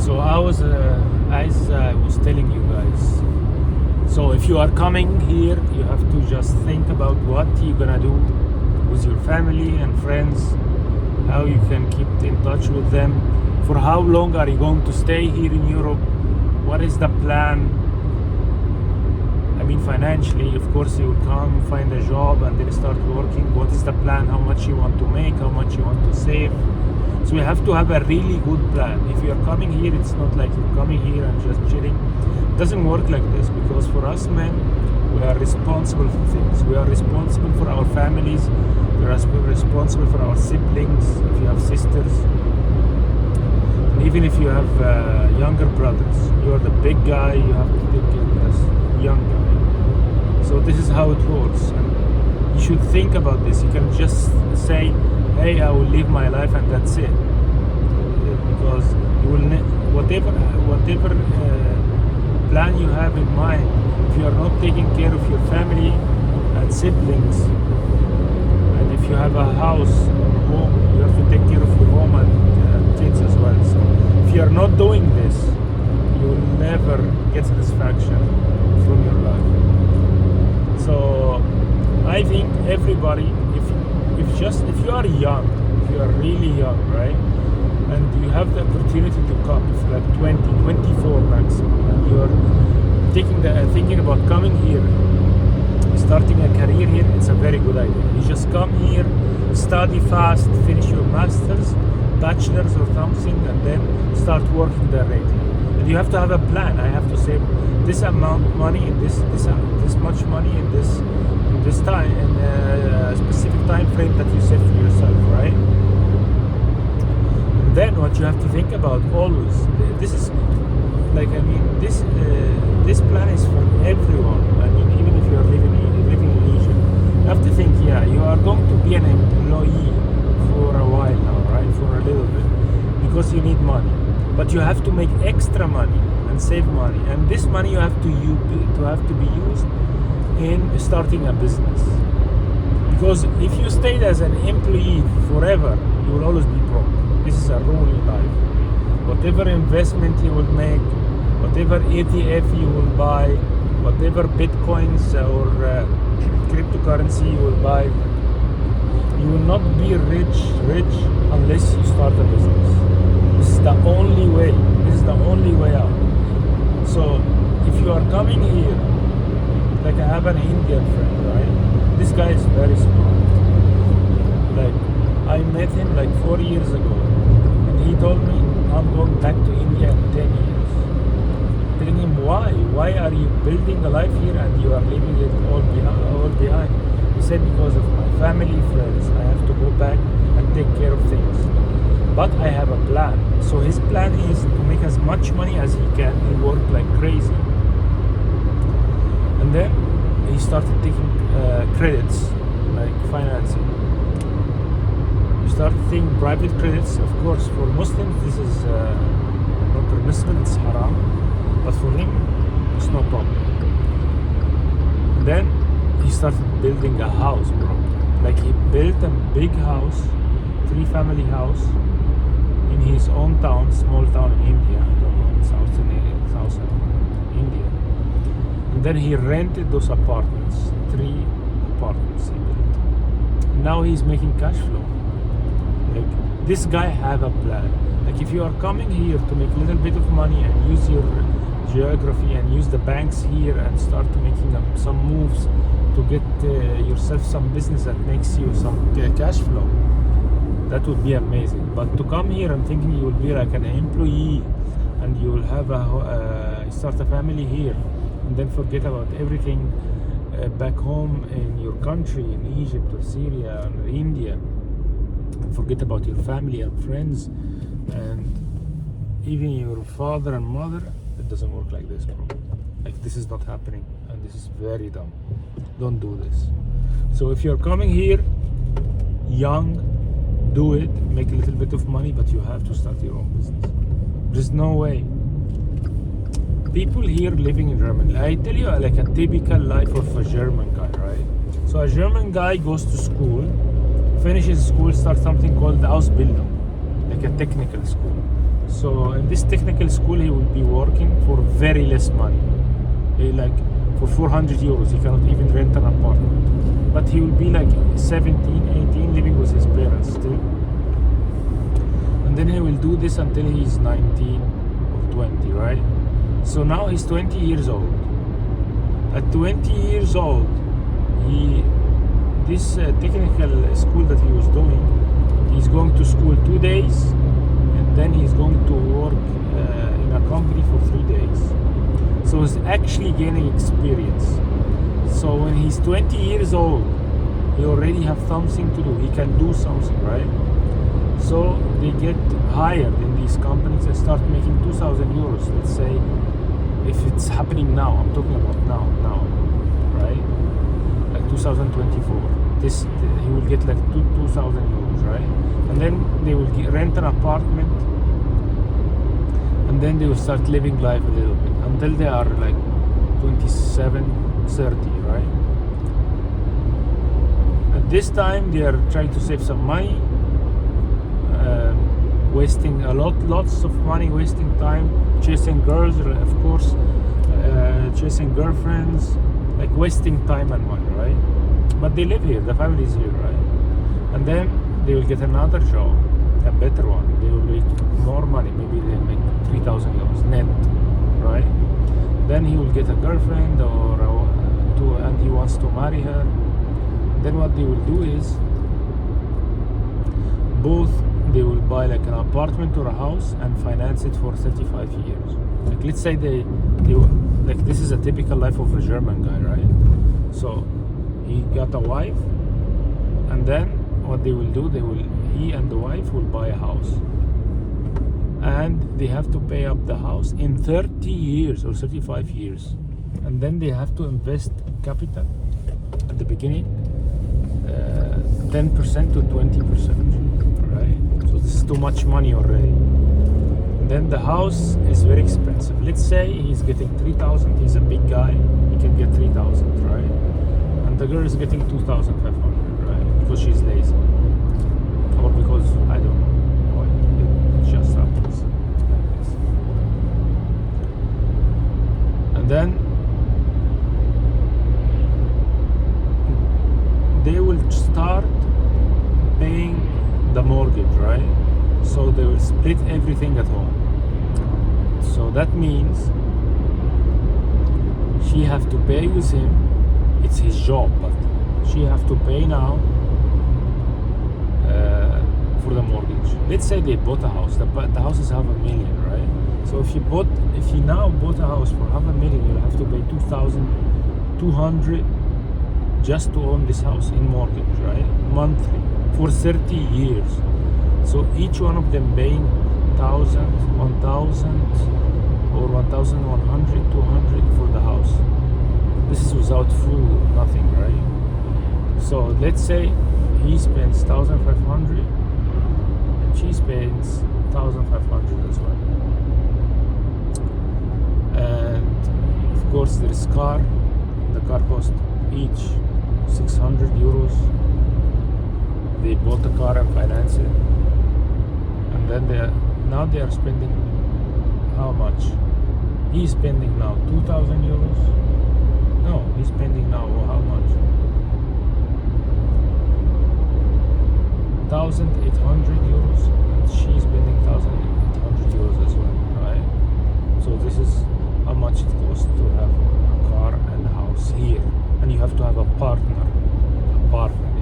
So as I was telling you guys, so if you are coming here, you have to just think about what you're gonna do with your family and friends, how you can keep in touch with them, for how long are you going to stay here in Europe, what is the plan. I mean, financially, of course, you will come, find a job, and then start working. What is the plan? How much you want to make? How much you want to save? So you have to have a really good plan. If you are coming here, it's not like you're coming here and just chilling. It doesn't work like this, because for us men, we are responsible for things. We are responsible for our families. We are responsible for our siblings. If you have sisters, and even if you have younger brothers, you are the big guy. You have to take care of this young guy. So this is how it works, and you should think about this. You can just say, hey, I will live my life and that's it, because you will whatever plan you have in mind, if you are not taking care of your family and siblings, and if you have a house or home, you have to take care of your home and kids as well. So if you are not doing this, you will never get satisfaction from your life. So I think everybody, if you are young, if you are really young, right, and you have the opportunity to come, if like 20, 24 maximum, and you are thinking about coming here, starting a career here, it's a very good idea. You just come here, study fast, finish your master's, bachelor's or something, and then start working directly. And you have to have a plan. I have to save this amount of money in this much money in this time, in a specific time frame that you set for yourself, right? And then what you have to think about always, this is like, I mean, this plan is for everyone. I mean, even if you are living in Egypt, you have to think, yeah, you are going to be an employee for a while now, right? For a little bit, because you need money, but you have to make extra money and save money, and this money you have to be used in starting a business. Because if you stayed as an employee forever, you will always be broke. This is a rule in life. Whatever investment you will make, whatever ETF you will buy, whatever bitcoins or cryptocurrency you will buy, you will not be rich unless you start a business. This is the only way. This is the only way out. So if you are coming here, like I have an Indian friend, right? This guy is very smart. Like, I met him like 4 years ago, and he told me, I'm going back to India in 10 years. Telling him, why? Why are you building a life here and you are leaving it all behind? He said, because of my family, friends, I have to go back and take care of things. But I have a plan. So his plan is to make as much money as he can. He worked like crazy. And then he started taking credits, like financing. He started taking private credits. Of course, for Muslims, this is not permissible, it's haram. But for him, it's no problem. And then he started building a house, bro. Like, he built a big house, 3-family house, in his own town, small town in India, I don't know, southern India. And then he rented those apartments, 3 apartments he built. Now he's making cash flow. Like, this guy have a plan. Like, if you are coming here to make a little bit of money and use your geography and use the banks here and start making some moves to get yourself some business that makes you some cash flow, that would be amazing. But to come here and thinking you will be like an employee and you will have start a family here, and then forget about everything back home in your country, in Egypt or Syria or India, and forget about your family and friends and even your father and mother, it doesn't work like this, bro. Like, this is not happening, and this is very dumb. Don't do this. So if you're coming here young, do it, make a little bit of money, but you have to start your own business. There's no way. People here living in Germany, I tell you, like a typical life of a German guy, right? So a German guy goes to school, finishes school, starts something called Ausbildung, like a technical school. So in this technical school, he will be working for very less money. Like for 400 euros, he cannot even rent an apartment. But he will be like 17, 18, living with his parents still. And then he will do this until he's 19 or 20, right? So now he's 20 years old. At 20 years old, this technical school that he was doing, he's going to school 2 days, and then he's going to work in a company for 3 days. So he's actually gaining experience. So when he's 20 years old, he already have something to do. He can do something, right? So they get hired in these companies and start making 2,000 euros. Let's say, if it's happening now, I'm talking about now, right? Like 2024. He will get like 2,000 euros, right? And then they will rent an apartment, and then they will start living life a little bit until they are like 27, 30, right? At this time, they are trying to save some money, wasting lots of money, wasting time, chasing girls, of course, chasing girlfriends, like wasting time and money, right? But they live here, the family is here, right? And then they will get another job, a better one. They will make more money. Maybe they make 3,000 euros net, right? Then he will get a girlfriend, and he wants to marry her. Then what they will do is, both they will buy like an apartment or a house and finance it for 35 years. Like let's say they like, this is a typical life of a German guy, right? So he got a wife, and then what they will do, he and the wife will buy a house, and they have to pay up the house in 30 years or 35 years, and then they have to invest capital at the beginning, 10% to 20%, right? So this is too much money already. Then the house is very expensive. Let's say he's getting 3,000. He's a big guy. He can get 3,000, right? And the girl is getting 2,500, right? Because she's lazy, or because I don't know why. It just happens like this. And then they will start paying the mortgage, right? So they will split everything at home. So that means she have to pay with him. It's his job, but she have to pay now for the mortgage. Let's say they bought a house. The house is 500,000, right? So if he now bought a house for 500,000, you'll have to pay 2,200 just to own this house in mortgage, right? Monthly for 30 years. So each one of them paying 1,000, 1,000, or 1,100, 200 for the house. This is without food, nothing, right? So let's say he spends 1,500 and she spends 1,500 as well. And of course there is car. The car cost each 600 euros. They bought the car and financed it. And then they are spending how much? He's spending now 2,000 euros. No, he's spending now how much? 1,800 euros, and she's spending 1,800 euros as well, right? So this is how much it costs to have a car and a house here, and you have to have a partner,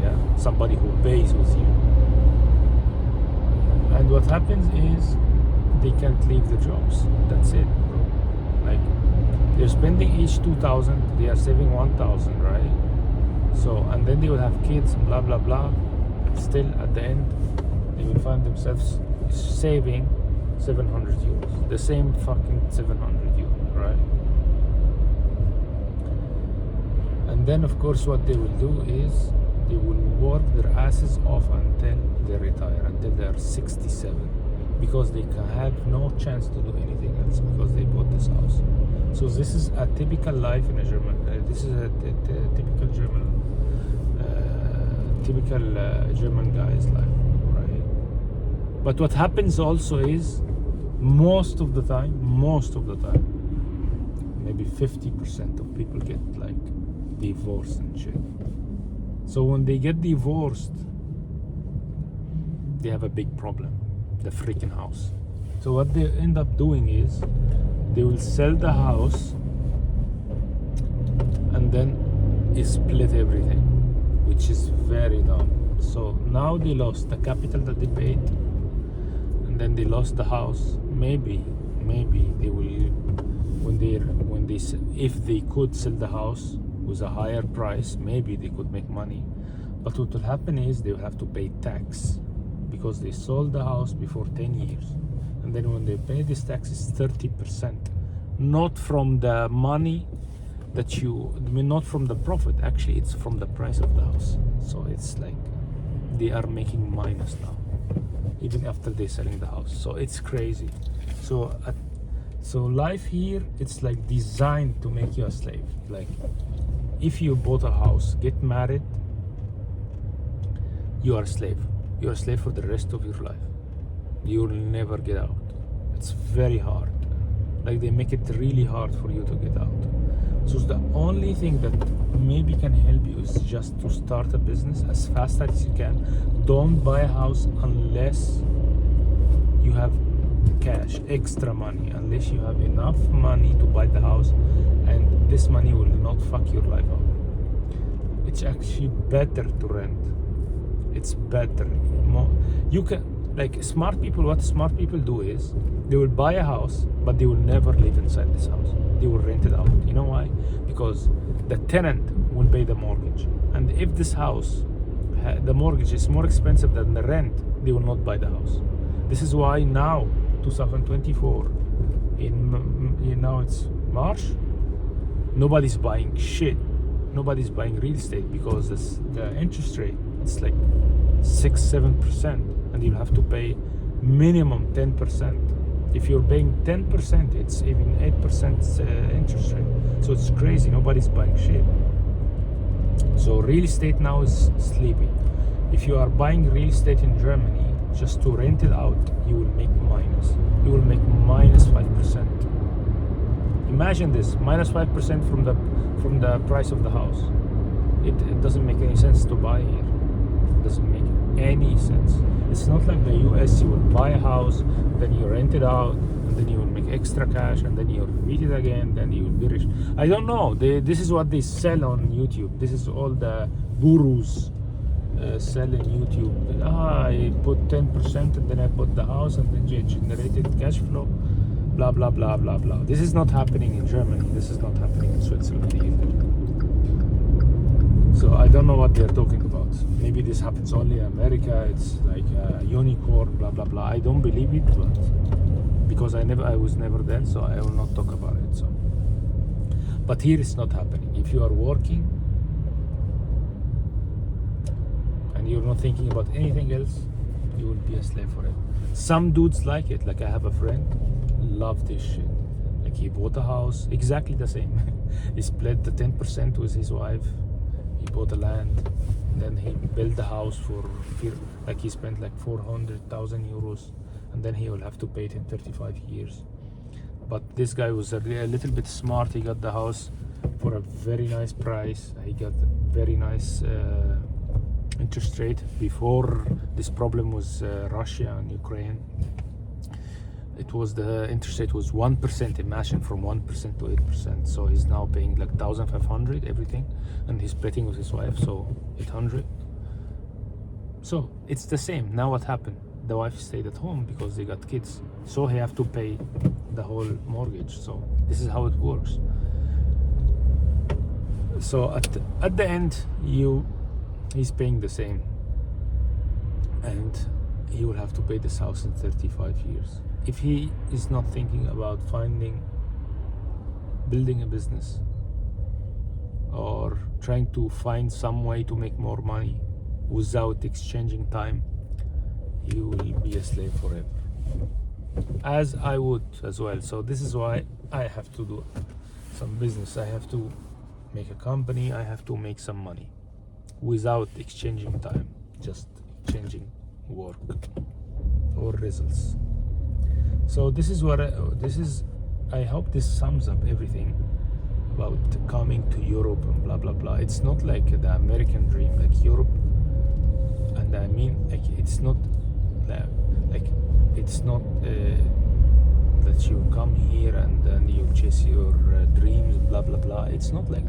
yeah, somebody who pays with you. And what happens is they can't leave the jobs. That's it, bro. Like, they're spending each 2,000, they are saving 1,000, right? So, and then they will have kids, blah blah blah. Still, at the end, they will find themselves saving 700 euros. The same fucking 700 euros, right? And then, of course, what they will do is they will work their asses off until they retire, until they are 67, because they can have no chance to do anything else because they bought this house. So this is a typical life in a German. This is a typical German, German guy's life, right? But what happens also is most of the time, maybe 50% of people get like divorced and shit. So when they get divorced, they have a big problem, the freaking house. So what they end up doing is they will sell the house and then split everything, which is very dumb. So now they lost the capital that they paid, and then they lost the house. Maybe they will, if they could sell the house with a higher price, maybe they could make money. But what will happen is they will have to pay tax because they sold the house before 10 years. And then when they pay this tax, it's 30%, not from the money not from the profit. Actually, it's from the price of the house. So it's like they are making minus now, even after they're selling the house. So it's crazy. So life here, it's like designed to make you a slave. Like if you bought a house, get married, you are a slave. You're a slave for the rest of your life. You'll never get out. It's very hard. Like they make it really hard for you to get out. So the only thing that maybe can help you is just to start a business as fast as you can. Don't buy a house unless you have cash, extra money, unless you have enough money to buy the house, and this money will not fuck your life up. It's actually better to rent. It's better. You can, like smart people, what smart people do is they will buy a house, but they will never live inside this house. They will rent it out. You know why? Because the tenant will pay the mortgage, and if this house, the mortgage is more expensive than the rent, they will not buy the house. This is why now, 2024, now it's March, nobody's buying shit. Nobody's buying real estate because the interest rate, it's like 6-7%, and you'll have to pay minimum 10%. If you're paying 10%, it's even 8% interest rate. So it's crazy. Nobody's buying shit. So real estate now is sleepy. If you are buying real estate in Germany just to rent it out, you will make minus. You will make minus 5%. Imagine this, minus 5% from the price of the house. It doesn't make any sense to buy here. It doesn't make any sense. It's not like the US. You will buy a house, then you rent it out, and then you will make extra cash, and then you repeat it again, then you will be rich. I don't know. This is what they sell on YouTube. This is all the gurus sell on YouTube. I put 10% and then I bought the house and then generated cash flow. Blah blah blah blah blah. This is not happening in Germany. This is not happening in Switzerland either. So I don't know what they're talking about. Maybe this happens only in America. It's like a unicorn, blah blah blah. I don't believe it, but because I was never there, so I will not talk about it. So, but here it's not happening. If you are working and you're not thinking about anything else, you will be a slave for it. Some dudes like it. Like I have a friend, love this shit. Like he bought a house, exactly the same. He split the 10% with his wife. He bought the land, then he built the house like he spent like 400,000 euros, and then he will have to pay it in 35 years. But this guy was a little bit smart. He got the house for a very nice price. He got very nice interest rate. Before this problem was Russia and Ukraine, the interest rate was 1%. Imagine, from 1% to 8%. So he's now paying like 1,500 everything, and he's splitting with his wife, so 800. So it's the same. Now what happened? The wife stayed at home because they got kids, so he have to pay the whole mortgage. So this is how it works. So at the end, he's paying the same, and he will have to pay this house in 35 years. If he is not thinking about building a business, or trying to find some way to make more money without exchanging time, he will be a slave forever, as I would as well. So this is why I have to do some business. I have to make a company. I have to make some money without exchanging time, just exchanging work or results. So this is what I hope this sums up everything about coming to Europe and blah blah blah. It's not like the American dream, like Europe, and I mean like it's not like it's not that you come here and then you chase your dreams, blah blah blah. It's not like